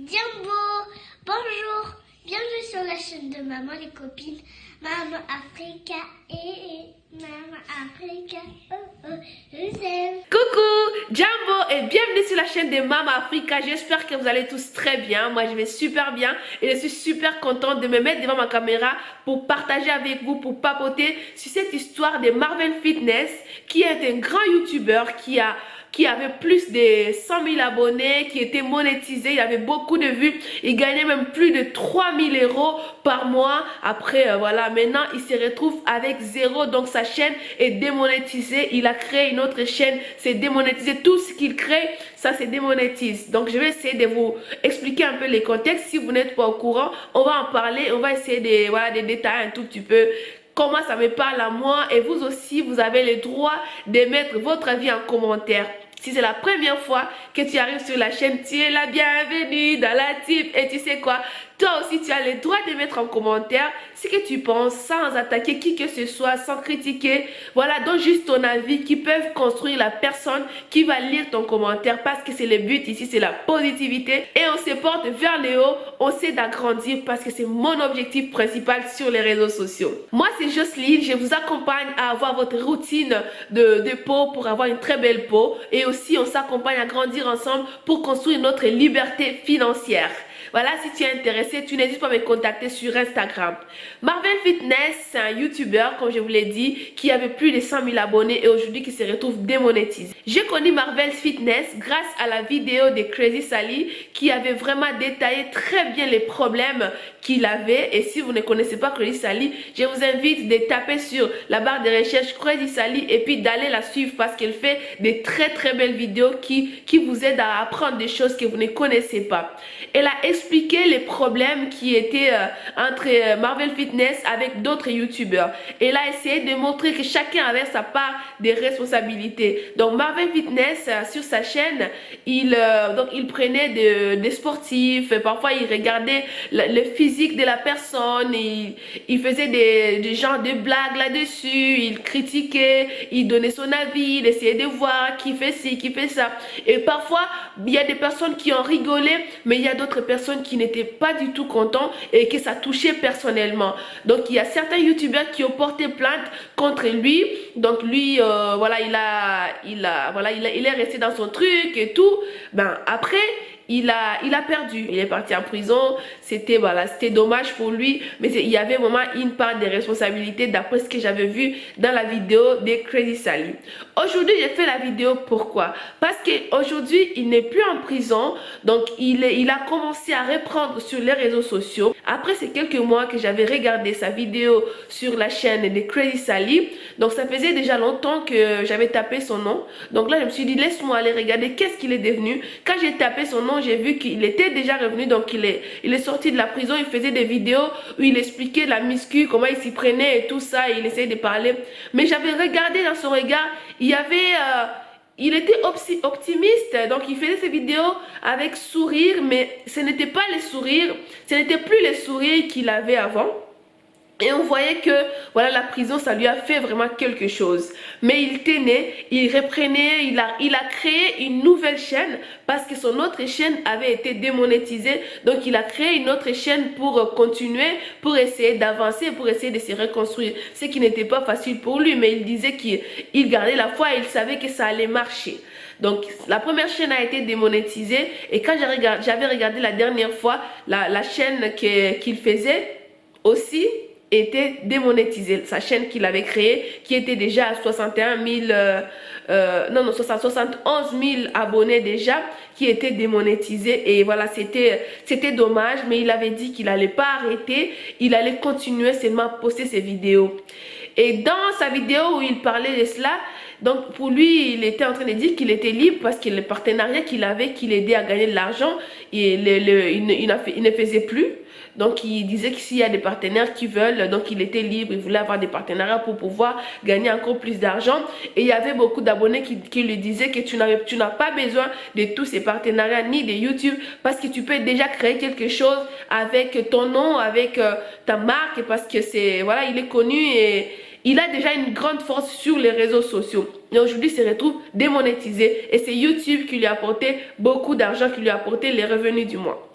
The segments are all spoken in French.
Jumbo, bonjour, bienvenue sur la chaîne de Maman les copines, Maman Africa et Maman Africa, je vous aime. Coucou, Jumbo et bienvenue sur la chaîne de Maman Africa. J'espère que vous allez tous très bien. Moi je vais super bien et je suis super contente de me mettre devant ma caméra pour partager avec vous, pour papoter sur cette histoire de Marvel Fitness, qui est un grand youtubeur qui avait plus de 100 000 abonnés, qui était monétisé, il avait beaucoup de vues, il gagnait même plus de 3 000 € par mois. Après, voilà, maintenant il se retrouve avec zéro, donc sa chaîne est démonétisée. Il a créé une autre chaîne, c'est démonétisé. Tout ce qu'il crée, ça se démonétise. Donc je vais essayer de vous expliquer un peu les contextes. Si vous n'êtes pas au courant, on va en parler, on va essayer de, voilà, de détailler un tout petit peu comment ça me parle à moi, et vous aussi, vous avez le droit de mettre votre avis en commentaire. Si c'est la première fois que tu arrives sur la chaîne, tu es la bienvenue dans la team. Et tu sais quoi? Toi aussi, tu as le droit de mettre en commentaire ce que tu penses, sans attaquer qui que ce soit, sans critiquer. Voilà, donne juste ton avis qui peuvent construire la personne qui va lire ton commentaire, parce que c'est le but ici, c'est la positivité. Et on se porte vers le haut, on sait d'agrandir, parce que c'est mon objectif principal sur les réseaux sociaux. Moi, c'est Jocelyne, je vous accompagne à avoir votre routine de peau pour avoir une très belle peau. Et aussi, on s'accompagne à grandir ensemble pour construire notre liberté financière. Voilà, si tu es intéressé, tu n'hésites pas à me contacter sur Instagram. Marvel Fitness, c'est un YouTuber, comme je vous l'ai dit, qui avait plus de 100 000 abonnés et aujourd'hui qui se retrouve démonétisé. J'ai connu Marvel Fitness grâce à la vidéo de Crazy Sally, qui avait vraiment détaillé très bien les problèmes qu'il avait. Et si vous ne connaissez pas Crazy Sally, je vous invite de taper sur la barre de recherche Crazy Sally et puis d'aller la suivre, parce qu'elle fait des très belles vidéos qui vous aident à apprendre des choses que vous ne connaissez pas. Elle a expliqué les problèmes qui étaient entre Marvel Fitness avec d'autres youtubeurs. Elle a essayé de montrer que chacun avait sa part de responsabilité. Donc Marvel Fitness, sur sa chaîne, il prenait des sportifs, parfois il regardait le physique de la personne, il faisait des genres de blagues là-dessus, il critiquait, il donnait son avis, il essayait de voir qui fait ci, qui fait ça. Et parfois, il y a des personnes qui ont rigolé, mais il y a d'autres personnes qui n'étaient pas du tout contents et que ça touchait personnellement. Donc il y a certains youtubeurs qui ont porté plainte contre lui. Donc lui, voilà, il est resté dans son truc et tout. Ben après, il a perdu, il est parti en prison. C'était dommage pour lui, mais il y avait vraiment une part de responsabilité d'après ce que j'avais vu dans la vidéo de Crazy Sally. Aujourd'hui, j'ai fait la vidéo pourquoi? Parce qu'aujourd'hui, il n'est plus en prison, donc il a commencé à reprendre sur les réseaux sociaux. Après ces quelques mois que j'avais regardé sa vidéo sur la chaîne de Crazy Sally, donc ça faisait déjà longtemps que j'avais tapé son nom. Donc là, je me suis dit, laisse-moi aller regarder qu'est-ce qu'il est devenu. Quand j'ai tapé son nom, j'ai vu qu'il était déjà revenu, donc il est sorti de la prison. Il faisait des vidéos où il expliquait la muscu, comment il s'y prenait et tout ça, et il essayait de parler. Mais j'avais regardé dans son regard, il était optimiste, donc il faisait ses vidéos avec sourire, mais ce n'était pas les sourires, ce n'était plus les sourires qu'il avait avant. Et on voyait que voilà, la prison, ça lui a fait vraiment quelque chose. Mais il tenait, il reprenait, il a créé une nouvelle chaîne parce que son autre chaîne avait été démonétisée. Donc il a créé une autre chaîne pour continuer, pour essayer d'avancer, pour essayer de se reconstruire. Ce qui n'était pas facile pour lui, mais il disait qu'il gardait la foi et il savait que ça allait marcher. Donc la première chaîne a été démonétisée et quand j'avais regardé la dernière fois, la chaîne qu'il faisait aussi était démonétisée. Sa chaîne qu'il avait créée, qui était déjà à 71 000 abonnés déjà, qui était démonétisée. Et voilà, c'était dommage, mais il avait dit qu'il n'allait pas arrêter, il allait continuer seulement à poster ses vidéos. Et dans sa vidéo où il parlait de cela, donc pour lui, il était en train de dire qu'il était libre parce que le partenariat qu'il avait, qui l'aidait à gagner de l'argent, il ne faisait plus. Donc il disait que s'il y a des partenaires qui veulent, donc il était libre, il voulait avoir des partenariats pour pouvoir gagner encore plus d'argent. Et il y avait beaucoup d'abonnés qui lui disaient que tu n'as pas besoin de tous ces partenariats ni de YouTube, parce que tu peux déjà créer quelque chose avec ton nom, avec ta marque, parce que c'est, voilà, il est connu il a déjà une grande force sur les réseaux sociaux. Et aujourd'hui, il se retrouve démonétisé. Et c'est YouTube qui lui a apporté beaucoup d'argent, qui lui a apporté les revenus du mois.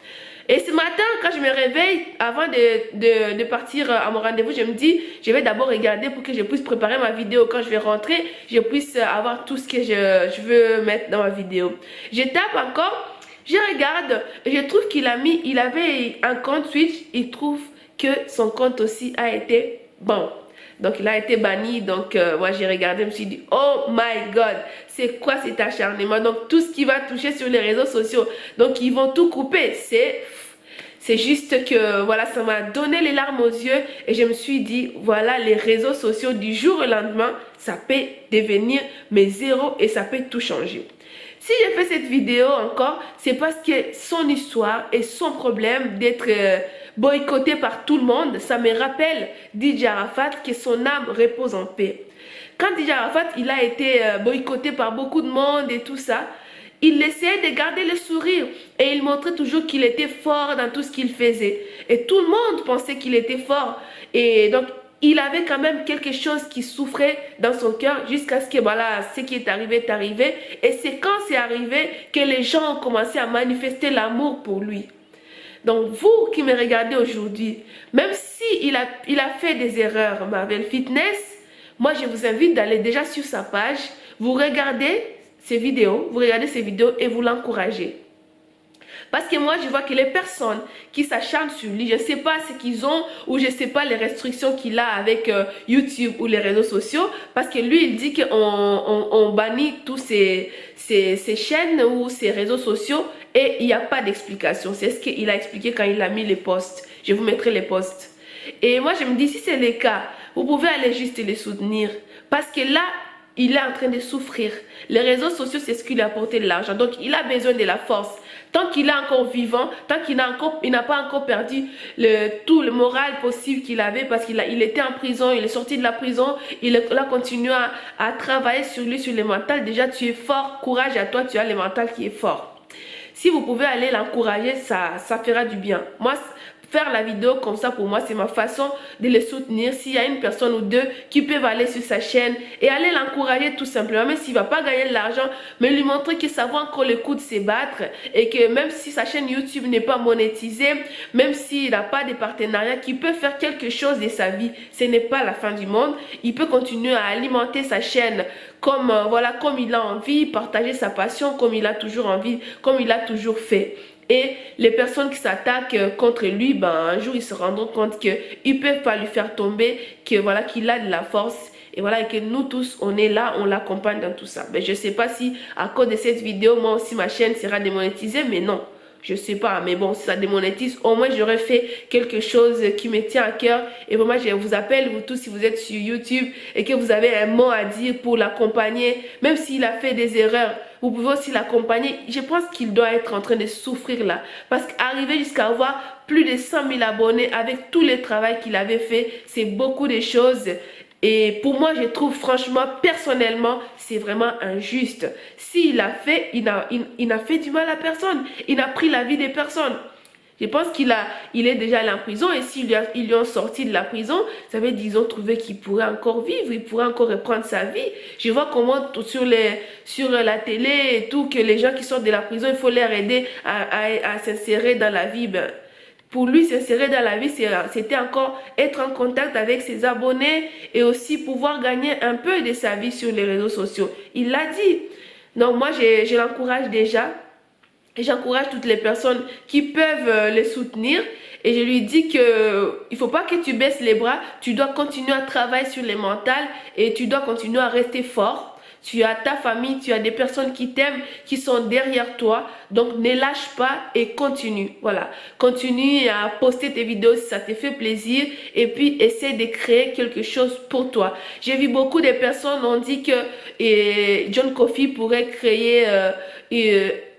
Et ce matin, quand je me réveille, avant de partir à mon rendez-vous, je me dis, je vais d'abord regarder pour que je puisse préparer ma vidéo. Quand je vais rentrer, je puisse avoir tout ce que je veux mettre dans ma vidéo. Je tape encore, je regarde, et je trouve il avait un compte Twitch, il trouve que son compte aussi a été bon. Donc il a été banni, donc moi j'ai regardé, je me suis dit, oh my god, c'est quoi cet acharnement? Donc tout ce qui va toucher sur les réseaux sociaux, donc ils vont tout couper, c'est juste que voilà, ça m'a donné les larmes aux yeux et je me suis dit, voilà, les réseaux sociaux du jour au lendemain, ça peut devenir mes zéros et ça peut tout changer. Si j'ai fait cette vidéo encore, c'est parce que son histoire et son problème d'être boycotté par tout le monde, ça me rappelle DJ Arafat, que son âme repose en paix. Quand DJ Arafat, il a été boycotté par beaucoup de monde et tout ça, il essayait de garder le sourire et il montrait toujours qu'il était fort dans tout ce qu'il faisait. Et tout le monde pensait qu'il était fort. Et donc, il avait quand même quelque chose qui souffrait dans son cœur jusqu'à ce que voilà, ce qui est arrivé est arrivé. Et c'est quand c'est arrivé que les gens ont commencé à manifester l'amour pour lui. Donc vous qui me regardez aujourd'hui, même si il a fait des erreurs, Marvel Fitness, moi je vous invite d'aller déjà sur sa page, vous regardez ses vidéos et vous l'encouragez. Parce que moi, je vois que les personnes qui s'acharnent sur lui, je ne sais pas ce qu'ils ont ou je ne sais pas les restrictions qu'il a avec YouTube ou les réseaux sociaux. Parce que lui, il dit qu'on bannit tous ces chaînes ou ces réseaux sociaux et il n'y a pas d'explication. C'est ce qu'il a expliqué quand il a mis les posts. Je vous mettrai les posts. Et moi, je me dis, si c'est le cas, vous pouvez aller juste les soutenir. Parce que là, il est en train de souffrir. Les réseaux sociaux, c'est ce qui lui a apporté de l'argent. Donc, il a besoin de la force. Tant qu'il est encore vivant, tant qu'il n'a pas encore perdu tout le moral possible qu'il avait parce qu'il était en prison, il est sorti de la prison, il a continué à travailler sur lui, sur le mental. Déjà, tu es fort, courage à toi, tu as le mental qui est fort. Si vous pouvez aller l'encourager, ça fera du bien. Moi, faire la vidéo comme ça, pour moi, c'est ma façon de le soutenir. S'il y a une personne ou deux qui peuvent aller sur sa chaîne et aller l'encourager tout simplement, même s'il ne va pas gagner de l'argent, mais lui montrer que ça vaut encore le coup de se battre et que même si sa chaîne YouTube n'est pas monétisée, même s'il n'a pas de partenariat, qu'il peut faire quelque chose de sa vie, ce n'est pas la fin du monde. Il peut continuer à alimenter sa chaîne comme, voilà, comme il a envie, partager sa passion comme il a toujours envie, comme il a toujours fait. Et les personnes qui s'attaquent contre lui, ben, un jour ils se rendront compte qu'ils ne peuvent pas lui faire tomber, que voilà, qu'il a de la force. Et voilà, et que nous tous, on est là, on l'accompagne dans tout ça. Mais je ne sais pas si à cause de cette vidéo, moi aussi ma chaîne sera démonétisée, mais non. Je sais pas, mais bon, si ça démonétise, au moins j'aurais fait quelque chose qui me tient à cœur. Et vraiment, je vous appelle, vous tous, si vous êtes sur YouTube et que vous avez un mot à dire pour l'accompagner, même s'il a fait des erreurs, vous pouvez aussi l'accompagner. Je pense qu'il doit être en train de souffrir là. Parce qu'arriver jusqu'à avoir plus de 100 000 abonnés avec tout le travail qu'il avait fait, c'est beaucoup de choses. Et pour moi, je trouve franchement, personnellement, c'est vraiment injuste. S'il a fait, il n'a fait du mal à personne. Il n'a pris la vie des personnes. Je pense il est déjà allé en prison et s'ils lui ont sorti de la prison, ça veut dire qu'ils ont trouvé qu'il pourrait encore vivre, il pourrait encore reprendre sa vie. Je vois comment sur la télé et tout, que les gens qui sortent de la prison, il faut les aider à s'insérer dans la vie. Ben, pour lui, s'insérer dans la vie, c'était encore être en contact avec ses abonnés et aussi pouvoir gagner un peu de sa vie sur les réseaux sociaux. Il l'a dit. Donc moi, je l'encourage déjà. Et j'encourage toutes les personnes qui peuvent les soutenir. Et je lui dis que il ne faut pas que tu baisses les bras. Tu dois continuer à travailler sur les mentales et tu dois continuer à rester fort. Tu as ta famille, tu as des personnes qui t'aiment, qui sont derrière toi. Donc, ne lâche pas et continue. Voilà. Continue à poster tes vidéos si ça te fait plaisir. Et puis, essaie de créer quelque chose pour toi. J'ai vu beaucoup de personnes ont dit que John Coffey pourrait créer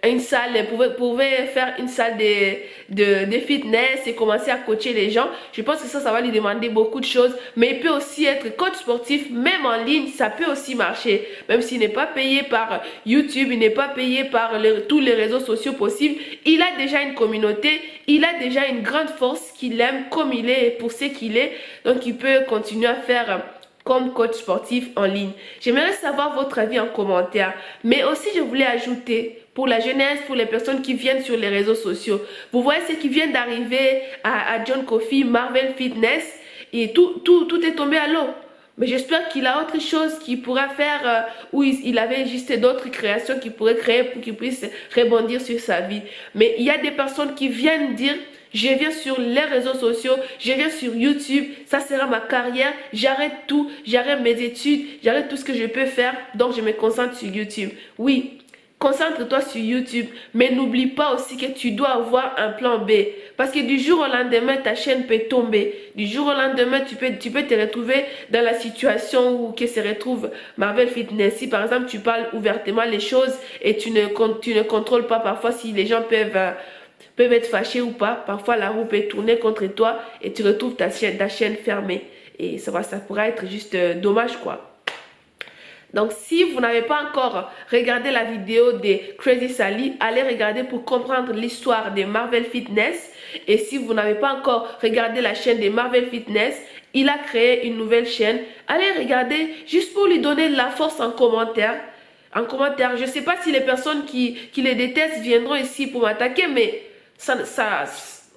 une salle, pouvait faire une salle de fitness et commencer à coacher les gens. Je pense que ça va lui demander beaucoup de choses. Mais il peut aussi être coach sportif, même en ligne, ça peut aussi marcher. Même s'il n'est pas payé par YouTube, il n'est pas payé par tous les réseaux sociaux possibles. Il a déjà une communauté, il a déjà une grande force qu'il aime comme il est et pour ce qu'il est. Donc il peut continuer à faire comme coach sportif en ligne. J'aimerais savoir votre avis en commentaire. Mais aussi, je voulais ajouter pour la jeunesse, pour les personnes qui viennent sur les réseaux sociaux. Vous voyez ce qui vient d'arriver à John Coffey, Marvel Fitness, et tout est tombé à l'eau. Mais j'espère qu'il a autre chose qu'il pourra faire où il avait juste d'autres créations qu'il pourrait créer pour qu'il puisse rebondir sur sa vie. Mais il y a des personnes qui viennent dire, je viens sur les réseaux sociaux, je viens sur YouTube, ça sera ma carrière, j'arrête tout, j'arrête mes études, j'arrête tout ce que je peux faire, donc je me concentre sur YouTube. Oui. Concentre-toi sur YouTube, mais n'oublie pas aussi que tu dois avoir un plan B. Parce que du jour au lendemain, ta chaîne peut tomber. Du jour au lendemain, tu peux te retrouver dans la situation où que se retrouve Marvel Fitness. Si par exemple, tu parles ouvertement les choses et tu ne contrôles pas parfois si les gens peuvent être fâchés ou pas. Parfois, la roue peut tourner contre toi et tu retrouves ta chaîne fermée. Et ça pourra être juste dommage, quoi. Donc, si vous n'avez pas encore regardé la vidéo de Crazy Sally, allez regarder pour comprendre l'histoire de Marvel Fitness. Et si vous n'avez pas encore regardé la chaîne de Marvel Fitness, il a créé une nouvelle chaîne. Allez regarder juste pour lui donner de la force en commentaire. Je ne sais pas si les personnes qui les détestent viendront ici pour m'attaquer, mais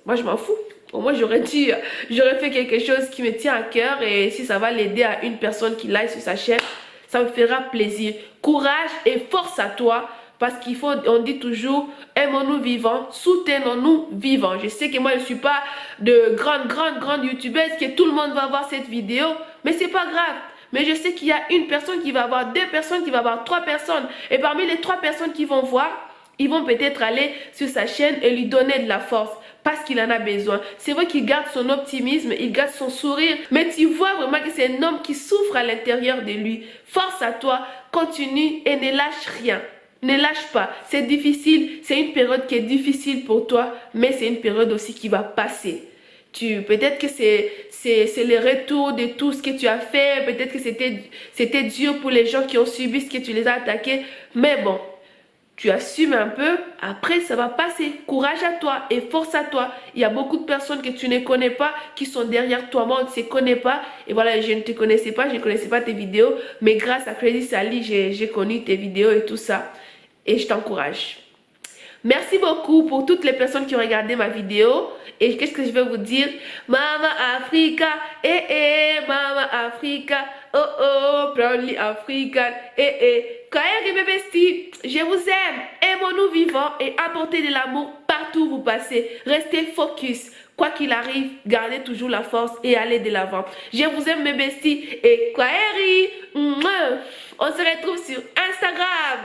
moi je m'en fous. Au moins j'aurais fait quelque chose qui me tient à cœur et si ça va l'aider à une personne qui like sur sa chaîne, ça me fera plaisir. Courage et force à toi. Parce on dit toujours, aimons-nous vivants, soutenons-nous vivants. Je sais que moi, je ne suis pas de grande youtubeuse, que tout le monde va voir cette vidéo. Mais c'est pas grave. Mais je sais qu'il y a une personne qui va avoir, 2 personnes, qui va avoir 3 personnes. Et parmi les 3 personnes qui vont voir, ils vont peut-être aller sur sa chaîne et lui donner de la force. Parce qu'il en a besoin. C'est vrai qu'il garde son optimisme, il garde son sourire. Mais tu vois vraiment que c'est un homme qui souffre à l'intérieur de lui. Force à toi, continue et ne lâche rien. Ne lâche pas. C'est difficile, c'est une période qui est difficile pour toi, mais c'est une période aussi qui va passer. Peut-être que c'est le retour de tout ce que tu as fait. Peut-être que c'était dur pour les gens qui ont subi ce que tu les as attaqués. Mais bon. Tu assumes un peu, après ça va passer. Courage à toi et force à toi. Il y a beaucoup de personnes que tu ne connais pas qui sont derrière toi. Moi, on ne se connaît pas. Et voilà, je ne te connaissais pas, je ne connaissais pas tes vidéos. Mais grâce à Crazy Sally, j'ai connu tes vidéos et tout ça. Et je t'encourage. Merci beaucoup pour toutes les personnes qui ont regardé ma vidéo. Et qu'est-ce que je vais vous dire? Mama Africa, Mama Africa, proudly African, Kwaheri mes besties, je vous aime, aimons-nous vivants et apportez de l'amour partout où vous passez. Restez focus, quoi qu'il arrive, gardez toujours la force et allez de l'avant. Je vous aime mes besties et Kwaheri, on se retrouve sur Instagram.